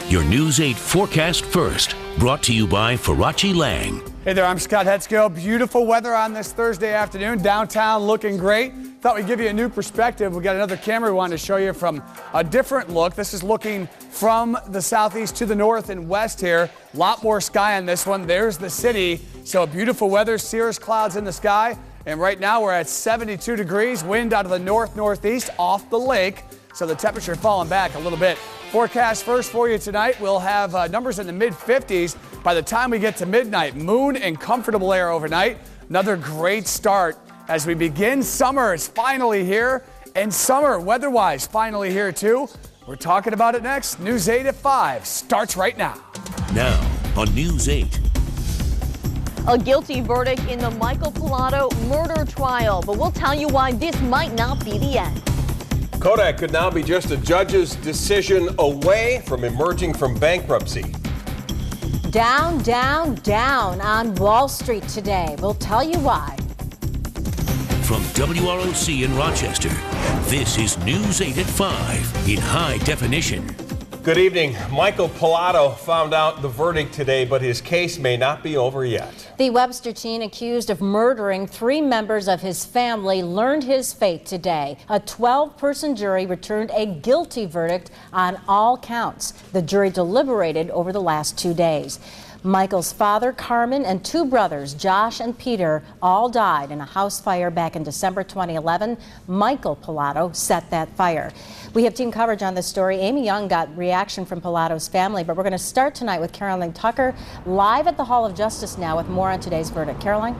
Your News 8 forecast first, brought to you by Farachi Lang. Hey there, I'm Scott Hetzko. Beautiful weather on this Thursday afternoon. Downtown looking great. Thought we'd give you a new perspective. We got another camera we wanted to show you from a different look. This is looking from the southeast to the north and west here. A lot more sky on this one. There's the city. So beautiful weather, cirrus clouds in the sky. And right now we're at 72 degrees, wind out of the north-northeast off the lake. So the temperature falling back a little bit. Forecast first for you tonight. We'll have numbers in the mid-50s by the time we get to midnight. Moon and comfortable air overnight. Another great start as we begin. Summer is finally here, and summer weather-wise finally here too. We're talking about it next. News 8 at 5 starts right now. Now on News 8. A guilty verdict in the Michael Pilato murder trial, but we'll tell you why this might not be the end. Kodak could now be just a judge's decision away from emerging from bankruptcy. Down, down, down on Wall Street today. We'll tell you why. From WROC in Rochester, this is News 8 at 5 in high definition. Good evening. Michael Pilato found out the verdict today, but his case may not be over yet. The Webster teen accused of murdering 3 members of his family learned his fate today. A 12-person jury returned a guilty verdict on all counts. The jury deliberated over the last 2 days. Michael's father, Carmen, and 2 brothers, Josh and Peter, all died in a house fire back in December 2011. Michael Pilato set that fire. We have team coverage on this story. Amy Young got reaction from Pilato's family, but we're going to start tonight with Caroline Tucker live at the Hall of Justice now with more on today's verdict. Caroline?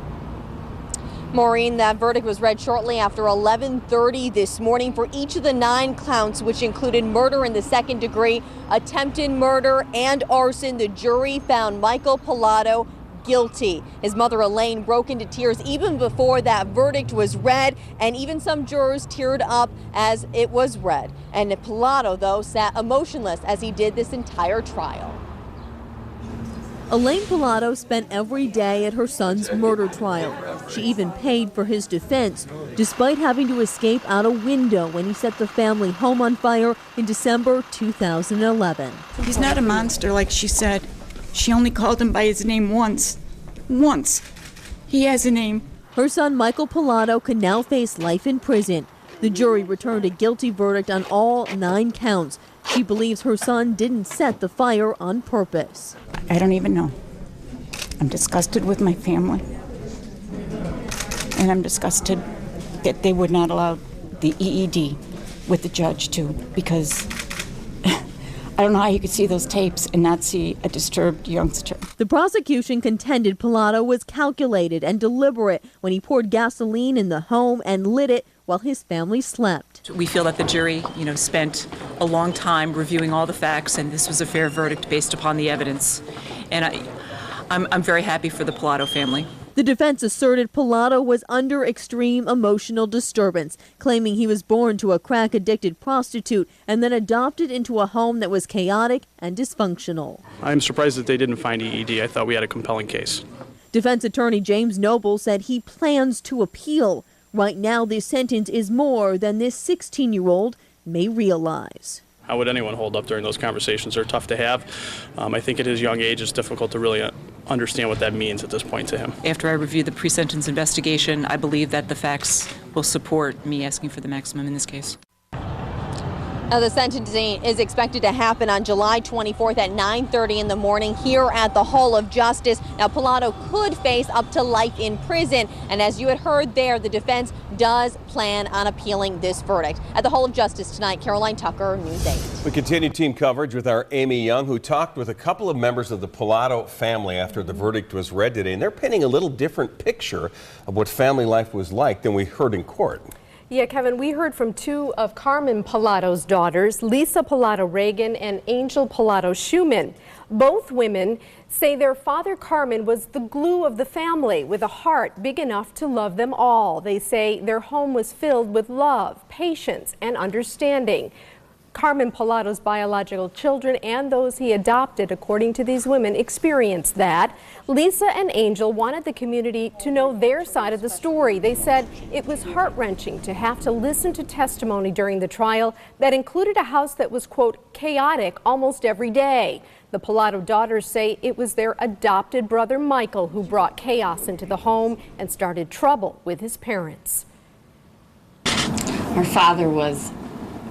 Maureen, that verdict was read shortly after 11:30 this morning for each of the 9 counts, which included murder in the 2nd degree, attempted murder, and arson. The jury found Michael Pilato guilty. His mother Elaine broke into tears even before that verdict was read, and even some jurors teared up as it was read. And Pilato, though, sat emotionless as he did this entire trial. Elaine Pilato spent every day at her son's murder trial. She even paid for his defense, despite having to escape out a window when he set the family home on fire in December 2011. He's not a monster, like she said. She only called him by his name once. Once. He has a name. Her son Michael Pilato can now face life in prison. The jury returned a guilty verdict on all 9 counts. She believes her son didn't set the fire on purpose. I don't even know. I'm disgusted with my family. And I'm disgusted that they would not allow the EED with the judge too, because I don't know how you could see those tapes and not see a disturbed youngster. The prosecution contended Pilato was calculated and deliberate when he poured gasoline in the home and lit it while his family slept. We feel that the jury, spent a long time reviewing all the facts, and this was a fair verdict based upon the evidence. And I'm very happy for the Pilato family. The defense asserted Pilato was under extreme emotional disturbance, claiming he was born to a crack-addicted prostitute and then adopted into a home that was chaotic and dysfunctional. I'm surprised that they didn't find EED. I thought we had a compelling case. Defense attorney James Noble said he plans to appeal. Right now, this sentence is more than this 16-year-old may realize. How would anyone hold up during those conversations? They're tough to have. I think at his young age, it's difficult to really understand what that means at this point to him. After I review the pre-sentence investigation, I believe that the facts will support me asking for the maximum in this case. Now, the sentencing is expected to happen on July 24th at 9:30 in the morning here at the Hall of Justice. Now, Pilato could face up to life in prison. And as you had heard there, the defense does plan on appealing this verdict. At the Hall of Justice tonight, Caroline Tucker, News 8. We continue team coverage with our Amy Young, who talked with a couple of members of the Pilato family after the verdict was read today. And they're painting a little different picture of what family life was like than we heard in court. Yeah, Kevin, we heard from 2 of Carmen Pilato's daughters, Lisa Pilato Reagan and Angel Pilato Schumann. Both women say their father Carmen was the glue of the family, with a heart big enough to love them all. They say their home was filled with love, patience, and understanding. Carmen Pallato's biological children and those he adopted, according to these women, experienced that. Lisa and Angel wanted the community to know their side of the story. They said it was heart-wrenching to have to listen to testimony during the trial that included a house that was, quote, chaotic almost every day. The Pallato daughters say it was their adopted brother Michael who brought chaos into the home and started trouble with his parents. Our father was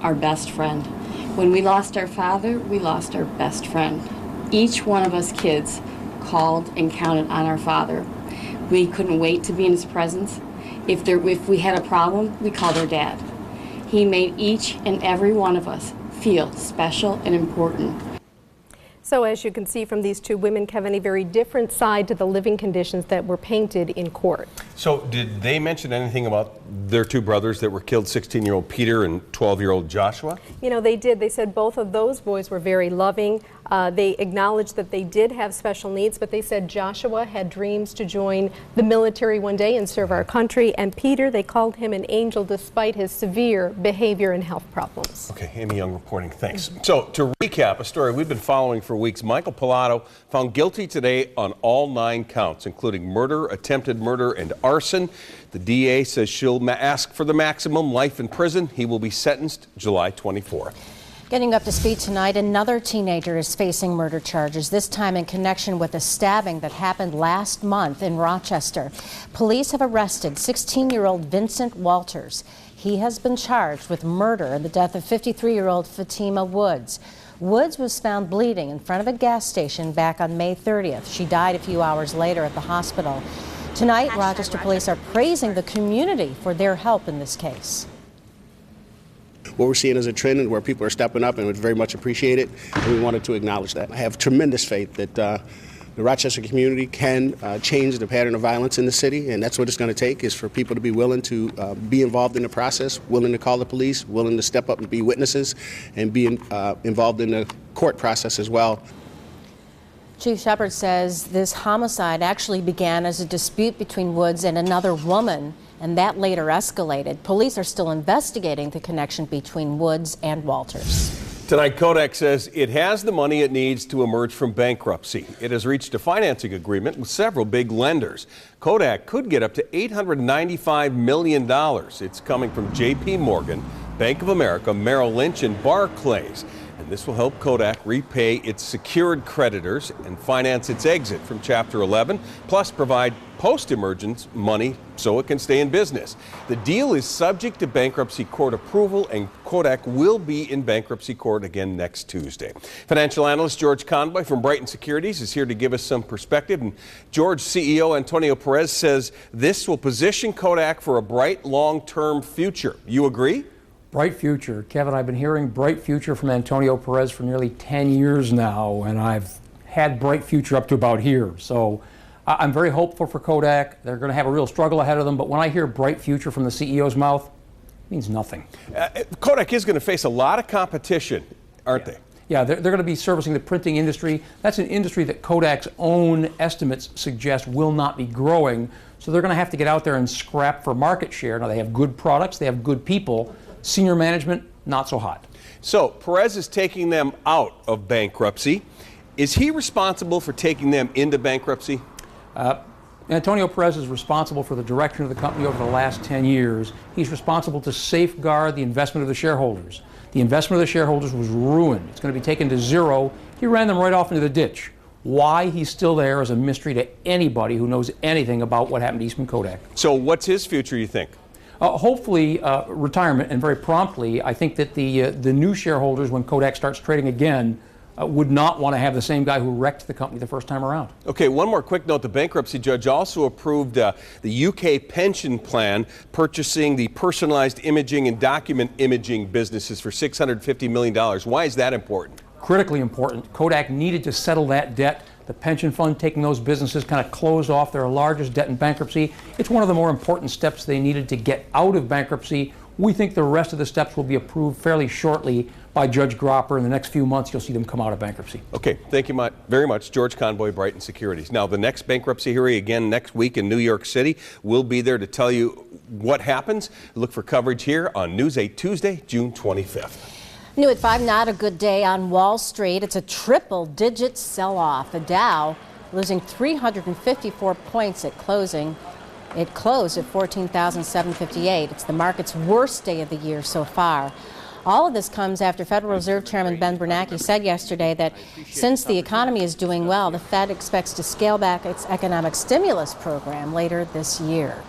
our best friend. When we lost our father, we lost our best friend. Each one of us kids called and counted on our father. We couldn't wait to be in his presence. If we had a problem, we called our dad. He made each and every one of us feel special and important. So as you can see from these two women, Kevin, a very different side to the living conditions that were painted in court. So did they mention anything about their two brothers that were killed, 16-year-old Peter and 12-year-old Joshua? You know, they did. They said both of those boys were very loving. They acknowledged that they did have special needs, but they said Joshua had dreams to join the military one day and serve our country. And Peter, they called him an angel despite his severe behavior and health problems. Okay, Amy Young reporting. Thanks. So to recap a story we've been following for weeks, Michael Pallato found guilty today on all 9 counts, including murder, attempted murder, and arson. The DA says she'll ask for the maximum life in prison. He will be sentenced July 24th. Getting up to speed tonight, another teenager is facing murder charges, this time in connection with a stabbing that happened last month in Rochester. Police have arrested 16-year-old Vincent Walters. He has been charged with murder in the death of 53-year-old Fatima Woods. Woods was found bleeding in front of a gas station back on May 30th. She died a few hours later at the hospital. Tonight, Rochester police are praising the community for their help in this case. What we're seeing is a trend where people are stepping up, and we very much appreciate it, and we wanted to acknowledge that. I have tremendous faith that the Rochester community can change the pattern of violence in the city, and that's what it's going to take, is for people to be willing to be involved in the process, willing to call the police, willing to step up and be witnesses, and be involved in the court process as well. Chief Shepard says this homicide actually began as a dispute between Woods and another woman, and that later escalated. Police are still investigating the connection between Woods and Walters. Tonight, Kodak says it has the money it needs to emerge from bankruptcy. It has reached a financing agreement with several big lenders. Kodak could get up to $895 million. It's coming from J.P. Morgan, Bank of America, Merrill Lynch, and Barclays. And this will help Kodak repay its secured creditors and finance its exit from Chapter 11, plus provide post-emergence money so it can stay in business. The deal is subject to bankruptcy court approval, and Kodak will be in bankruptcy court again next Tuesday. Financial analyst George Conboy from Brighton Securities is here to give us some perspective. And George, CEO Antonio Perez says this will position Kodak for a bright long-term future. You agree? Bright future. Kevin, I've been hearing bright future from Antonio Perez for nearly 10 years now, and I've had bright future up to about here. So I'm very hopeful for Kodak. They're going to have a real struggle ahead of them, but when I hear bright future from the CEO's mouth, it means nothing. Kodak is going to face a lot of competition, aren't they? Yeah, they're going to be servicing the printing industry. That's an industry that Kodak's own estimates suggest will not be growing. So they're going to have to get out there and scrap for market share. Now, they have good products, they have good people. Senior management, not so hot. So Perez is taking them out of bankruptcy. Is he responsible for taking them into bankruptcy? Antonio Perez is responsible for the direction of the company over the last 10 years. He's responsible to safeguard the investment of the shareholders. The investment of the shareholders was ruined. It's going to be taken to zero. He ran them right off into the ditch. Why he's still there is a mystery to anybody who knows anything about what happened to Eastman Kodak. So what's his future, you think? Hopefully retirement, and very promptly. I think that the new shareholders, when Kodak starts trading again, would not want to have the same guy who wrecked the company the first time around. Okay, one more quick note. The bankruptcy judge also approved the UK pension plan purchasing the personalized imaging and document imaging businesses for $650 million. Why is that important? Critically important. Kodak needed to settle that debt. The pension fund taking those businesses kind of closed off their largest debt in bankruptcy. It's one of the more important steps they needed to get out of bankruptcy. We think the rest of the steps will be approved fairly shortly by Judge Gropper. In the next few months, you'll see them come out of bankruptcy. Okay, thank you very much. George Conboy, Brighton Securities. Now, the next bankruptcy hearing again next week in New York City. We'll be there to tell you what happens. Look for coverage here on News 8 Tuesday, June 25th. New at 5, not a good day on Wall Street. It's a triple-digit sell-off. The Dow losing 354 points at closing. It closed at 14,758. It's the market's worst day of the year so far. All of this comes after Federal Reserve Chairman Ben Bernanke said yesterday that since the economy is doing well, the Fed expects to scale back its economic stimulus program later this year.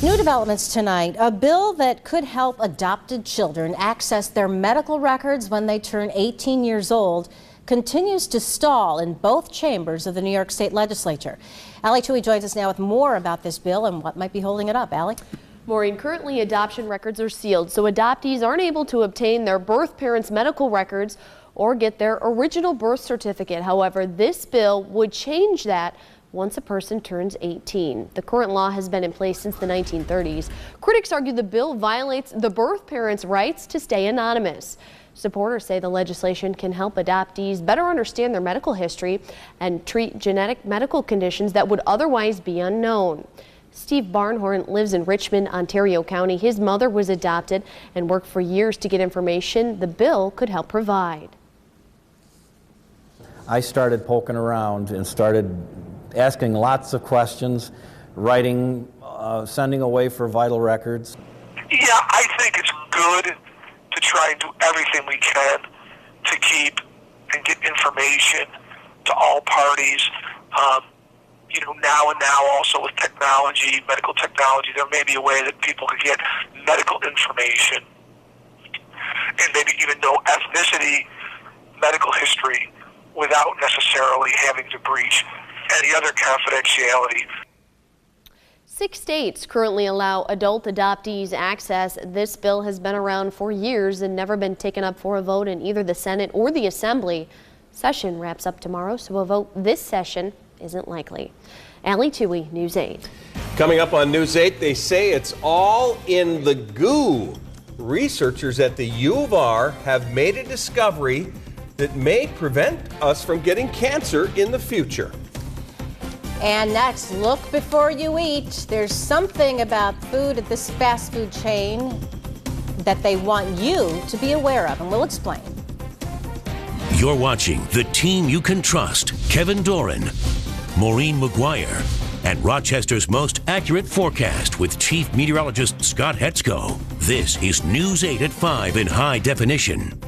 New developments tonight. A bill that could help adopted children access their medical records when they turn 18 years old continues to stall in both chambers of the New York State Legislature. Allie Tui joins us now with more about this bill and what might be holding it up. Allie? Maureen, currently adoption records are sealed, so adoptees aren't able to obtain their birth parents' medical records or get their original birth certificate. However, this bill would change that once a person turns 18. The current law has been in place since the 1930s. Critics argue the bill violates the birth parents' rights to stay anonymous. Supporters say the legislation can help adoptees better understand their medical history and treat genetic medical conditions that would otherwise be unknown. Steve Barnhorn lives in Richmond, Ontario County. His mother was adopted and worked for years to get information the bill could help provide. I started poking around and started asking lots of questions, writing, sending away for vital records. Yeah, I think it's good to try and do everything we can to keep and get information to all parties. Now also with technology, medical technology, there may be a way that people could get medical information and maybe even know ethnicity, medical history, without necessarily having to breach any other confidentiality. 6 states currently allow adult adoptees access. This bill has been around for years and never been taken up for a vote in either the Senate or the Assembly. Session wraps up tomorrow, so a vote this session isn't likely. Allie Tui, News 8. Coming up on News 8, they say it's all in the goo. Researchers at the U of R have made a discovery that may prevent us from getting cancer in the future. And next, look before you eat. There's something about food at this fast food chain that they want you to be aware of, and we'll explain. You're watching the team you can trust. Kevin Doran, Maureen McGuire, and Rochester's most accurate forecast with Chief Meteorologist Scott Hetzko. This is News 8 at 5 in high definition.